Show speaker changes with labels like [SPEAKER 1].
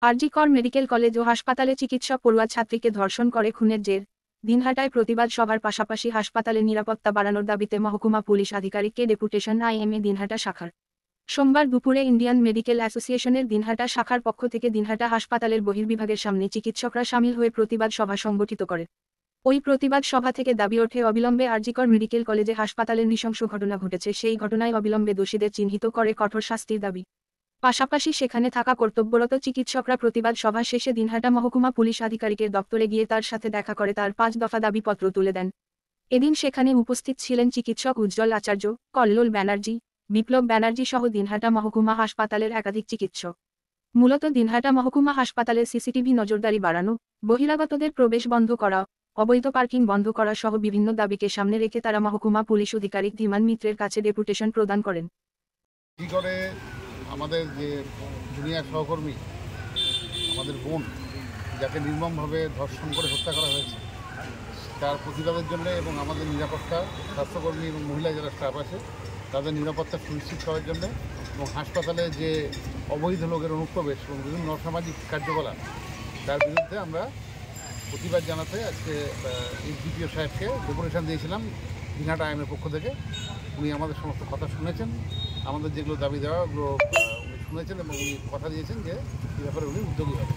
[SPEAKER 1] আরজি কর medical college ও হাসপাতালে চিকিৎসক পড়ুয়া ছাত্রীকে ধর্ষণ করে খুনের জের। দিনহাটায় প্রতিবাদ সভার পাশাপাশি হাসপাতালের নিরাপত্তা বাড়ানোর দাবিতে মহকুমা পুলিশ আধিকারিককে ডেপুটেশন আইএমএ দিনহাটা শাখার। সোমবার দুপুরে ইন্ডিয়ান মেডিকেল অ্যাসোসিয়েশনের দিনহাটা শাখার পক্ষ থেকে দিনহাটা হাসপাতালের বহির্বিভাগের সামনে চিকিৎসকরা সামিল হয়ে প্রতিবাদ সভা সংগঠিত করে। ওই প্রতিবাদ সভা থেকে দাবি ওঠে অবিলম্বে আরজি কর মেডিকেল কলেজে হাসপাতালের নৃশংস ঘটনা ঘটেছে, সেই ঘটনায় অবিলম্বে দোষীদের চিহ্নিত করে কঠোর শাস্তির দাবি। পাশাপাশি সেখানে থাকা কর্তব্যরত চিকিৎসকরা প্রতিবাদ সভা শেষে দিনহাটা মহকুমা পুলিশ আধিকারিকের দপ্তরে গিয়ে তার সাথে দেখা করে তার 5 দফা দাবিপত্র তুলে দেন। এদিন সেখানে উপস্থিত ছিলেন চিকিৎসক উজ্জ্বল আচার্য, কল্লোল ব্যানার্জি, বিপ্লব ব্যানার্জি সহ দিনহাটা মহকুমা হাসপাতালের একাধিক চিকিৎসক। মূলত দিনহাটা মহকুমা হাসপাতালের সিসিটিভি নজরদারি বাড়ানো, বহিরাগতদের প্রবেশ বন্ধ করা, অবৈধ পার্কিং বন্ধ করা সহ বিভিন্ন দাবিকে সামনে রেখে তারা মহকুমা পুলিশ আধিকারিক ধীমান মিত্রের কাছে ডেপুটেশন প্রদান করেন।
[SPEAKER 2] কি করে আমাদের যে জুনিয়র সহকর্মী, আমাদের বোন, যাকে নির্মমভাবে ধর্ষণ করে হত্যা করা হয়েছে, তার প্রতিবাদের জন্য এবং আমাদের নিরাপত্তা, স্বাস্থ্যকর্মী এবং মহিলা যারা স্টাফ আছে তাদের নিরাপত্তা সুনিশ্চিত করার জন্য এবং হাসপাতালে যে অবৈধ লোকের অনুপ্রবেশ এবং বিভিন্ন অসামাজিক কার্যকলাপ তার বিরুদ্ধে আমরা প্রতিবাদ জানাতে আজকে এসডিপিও সাহেবকে ডেপুটেশন দিয়েছিলাম দিনহাটা আইএমের পক্ষ থেকে। উনি আমাদের সমস্ত কথা শুনেছেন, আমাদের যেগুলো দাবি দেওয়া ওগুলো উনি শুনেছেন এবং উনি কথা দিয়েছেন যে এই ব্যাপারে উনি উদ্যোগী হবেন।